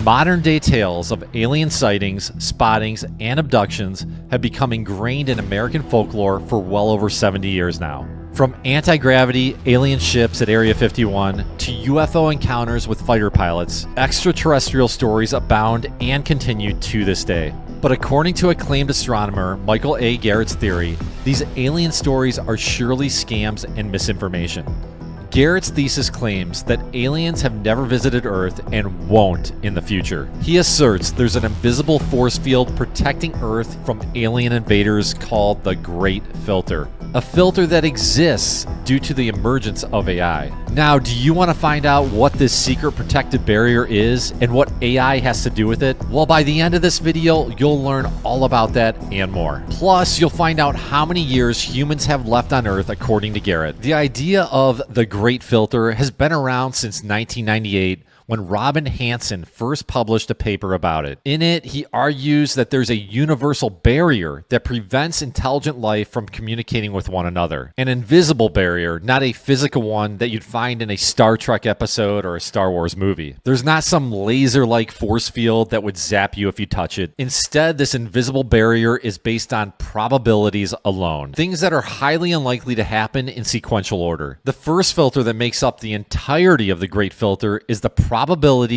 Modern-day tales of alien sightings, spottings, and abductions have become ingrained in American folklore for well over 70 years now. From anti-gravity alien ships at Area 51 to UFO encounters with fighter pilots, extraterrestrial stories abound and continue to this day. But according to acclaimed astronomer Michael A. Garrett's theory, these alien stories are surely scams and misinformation. Garrett's thesis claims that aliens have never visited Earth and won't in the future. He asserts there's an invisible force field protecting Earth from alien invaders called the Great Filter, a filter that exists due to the emergence of AI. Now, do you want to find out what this secret protected barrier is and what AI has to do with it? Well, by the end of this video, you'll learn all about that and more. Plus, you'll find out how many years humans have left on Earth according to Garrett. The idea of the Great Filter has been around since 1998 when Robin Hanson first published a paper about it. In it, he argues that there's a universal barrier that prevents intelligent life from communicating with one another. An invisible barrier, not a physical one that you'd find in a Star Trek episode or a Star Wars movie. There's not some laser-like force field that would zap you if you touch it. Instead, this invisible barrier is based on probabilities alone, things that are highly unlikely to happen in sequential order. The first filter that makes up the entirety of the Great Filter is the probability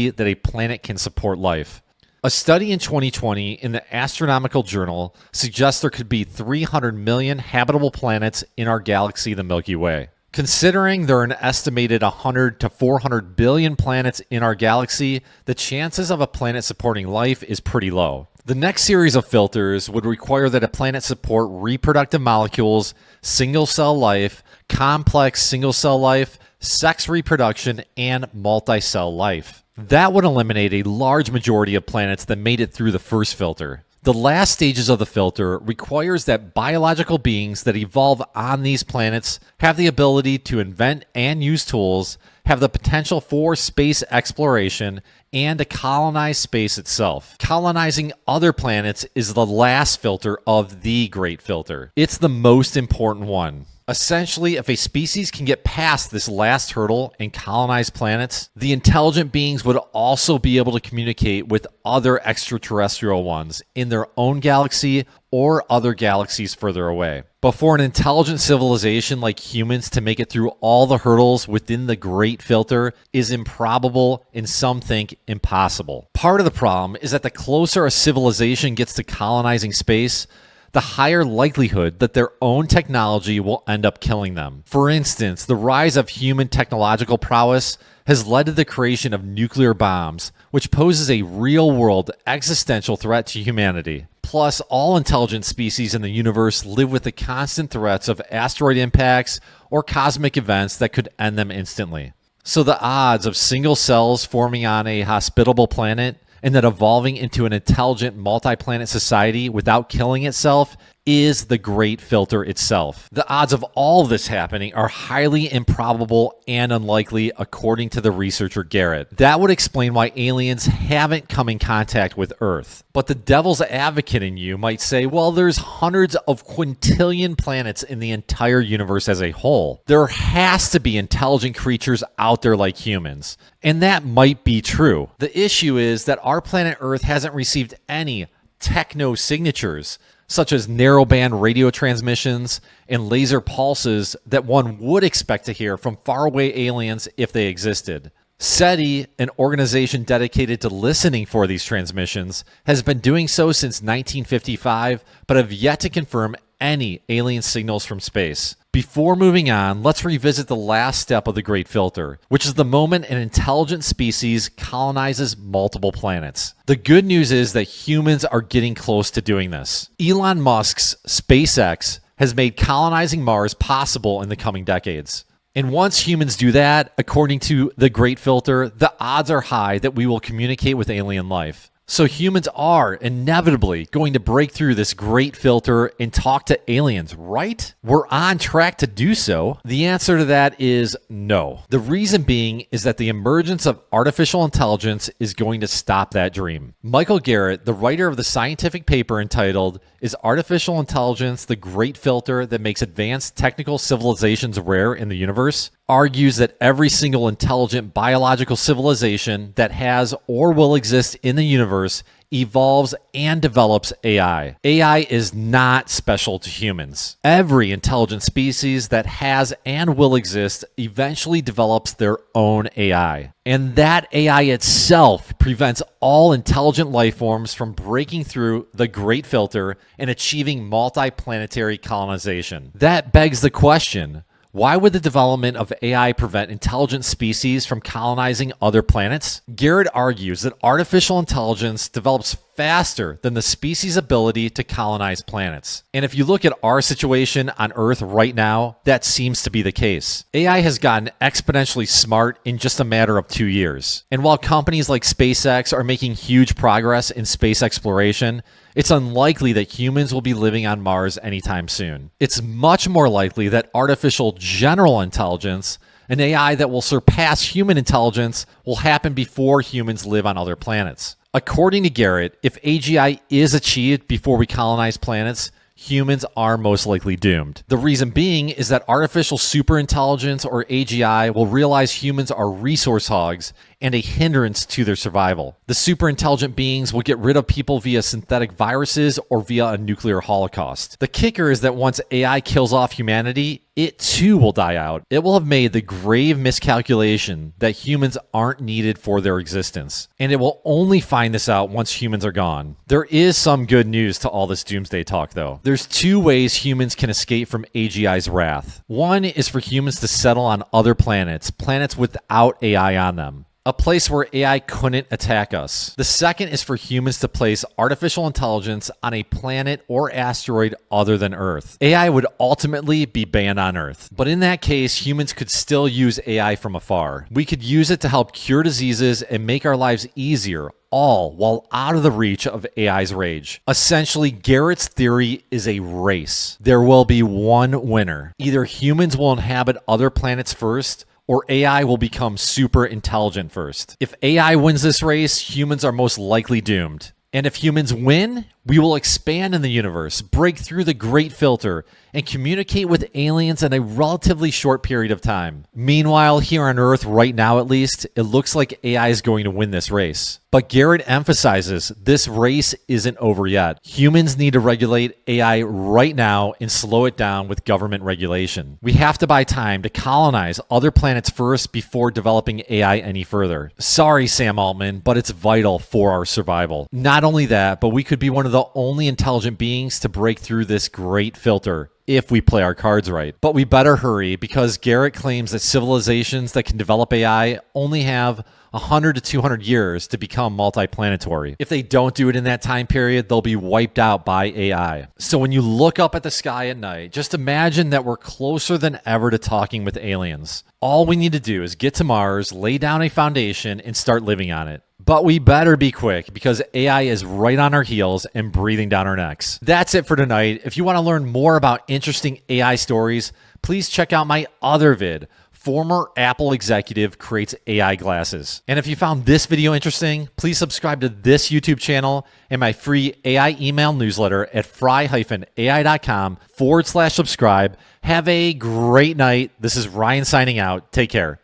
that a planet can support life. A study in 2020 in the Astronomical Journal suggests there could be 300 million habitable planets in our galaxy, the Milky Way. Considering there are an estimated 100 to 400 billion planets in our galaxy, the chances of a planet supporting life is pretty low. The next series of filters would require that a planet support reproductive molecules, single-cell life, complex single-cell life, sex reproduction, and multi-cell life. That would eliminate a large majority of planets that made it through the first filter. The last stages of the filter requires that biological beings that evolve on these planets have the ability to invent and use tools, have the potential for space exploration, and to colonize space itself. Colonizing other planets is the last filter of the Great Filter. It's the most important one. Essentially, if a species can get past this last hurdle and colonize planets, the intelligent beings would also be able to communicate with other extraterrestrial ones in their own galaxy or other galaxies further away. But for an intelligent civilization like humans to make it through all the hurdles within the Great Filter is improbable and some think impossible. Part of the problem is that the closer a civilization gets to colonizing space, the higher likelihood that their own technology will end up killing them. For instance, the rise of human technological prowess has led to the creation of nuclear bombs, which poses a real-world existential threat to humanity. Plus, all intelligent species in the universe live with the constant threats of asteroid impacts or cosmic events that could end them instantly. So the odds of single cells forming on a hospitable planet and then evolving into an intelligent multi-planet society without killing itself is the Great Filter itself. The odds of all this happening are highly improbable and unlikely according to the researcher Garrett. That would explain why aliens haven't come in contact with Earth. But the devil's advocate in you might say, well, there's hundreds of quintillion planets in the entire universe as a whole. There has to be intelligent creatures out there like humans. And that might be true. The issue is that our planet Earth hasn't received any techno signatures, such as narrowband radio transmissions and laser pulses that one would expect to hear from faraway aliens if they existed. SETI, an organization dedicated to listening for these transmissions, has been doing so since 1955, but have yet to confirm any alien signals from space. Before moving on, let's revisit the last step of the Great Filter, which is the moment an intelligent species colonizes multiple planets. The good news is that humans are getting close to doing this. Elon Musk's SpaceX has made colonizing Mars possible in the coming decades. And once humans do that, according to the Great Filter, the odds are high that we will communicate with alien life. So humans are inevitably going to break through this Great Filter and talk to aliens, right? We're on track to do so. The answer to that is no. The reason being is that the emergence of artificial intelligence is going to stop that dream. Michael Garrett, the writer of the scientific paper entitled, "Is Artificial Intelligence the Great Filter that makes advanced technical civilizations rare in the universe?" argues that every single intelligent biological civilization that has or will exist in the universe evolves and develops AI. AI is not special to humans. Every intelligent species that has and will exist eventually develops their own AI. And that AI itself prevents all intelligent life forms from breaking through the Great Filter and achieving multi-planetary colonization. That begs the question, why would the development of AI prevent intelligent species from colonizing other planets? Garrett argues that artificial intelligence develops faster than the species' ability to colonize planets. And if you look at our situation on Earth right now, that seems to be the case. AI has gotten exponentially smart in just a matter of 2 years. And while companies like SpaceX are making huge progress in space exploration, it's unlikely that humans will be living on Mars anytime soon. It's much more likely that artificial general intelligence, an AI that will surpass human intelligence, will happen before humans live on other planets. According to Garrett, if AGI is achieved before we colonize planets, humans are most likely doomed. The reason being is that artificial superintelligence, or AGI, will realize humans are resource hogs and a hindrance to their survival. The superintelligent beings will get rid of people via synthetic viruses or via a nuclear holocaust. The kicker is that once AI kills off humanity, it too will die out. It will have made the grave miscalculation that humans aren't needed for their existence. And it will only find this out once humans are gone. There is some good news to all this doomsday talk, though. There's 2 ways humans can escape from AGI's wrath. One is for humans to settle on other planets, planets without AI on them, a place where AI couldn't attack us. The second is for humans to place artificial intelligence on a planet or asteroid other than Earth. AI would ultimately be banned on Earth, but in that case, humans could still use AI from afar. We could use it to help cure diseases and make our lives easier, all while out of the reach of AI's rage. Essentially, Garrett's theory is a race. There will be one winner. Either humans will inhabit other planets first, or AI will become super intelligent first. If AI wins this race, humans are most likely doomed. And if humans win, we will expand in the universe, break through the Great Filter, and communicate with aliens in a relatively short period of time. Meanwhile, here on Earth right now at least, it looks like AI is going to win this race. But Garrett emphasizes this race isn't over yet. Humans need to regulate AI right now and slow it down with government regulation. We have to buy time to colonize other planets first before developing AI any further. Sorry, Sam Altman, but it's vital for our survival. Not only that, but we could be one of the only intelligent beings to break through this Great Filter if we play our cards right. But we better hurry, because Garrett claims that civilizations that can develop AI only have 100 to 200 years to become multiplanetary. If they don't do it in that time period, they'll be wiped out by AI. So when you look up at the sky at night, just imagine that we're closer than ever to talking with aliens. All we need to do is get to Mars, lay down a foundation, and start living on it. But we better be quick, because AI is right on our heels and breathing down our necks. That's it for tonight. If you want to learn more about interesting AI stories, please check out my other vid, Former Apple Executive Creates AI Glasses. And if you found this video interesting, please subscribe to this YouTube channel and my free AI email newsletter at fry-ai.com/subscribe. Have a great night. This is Ryan signing out. Take care.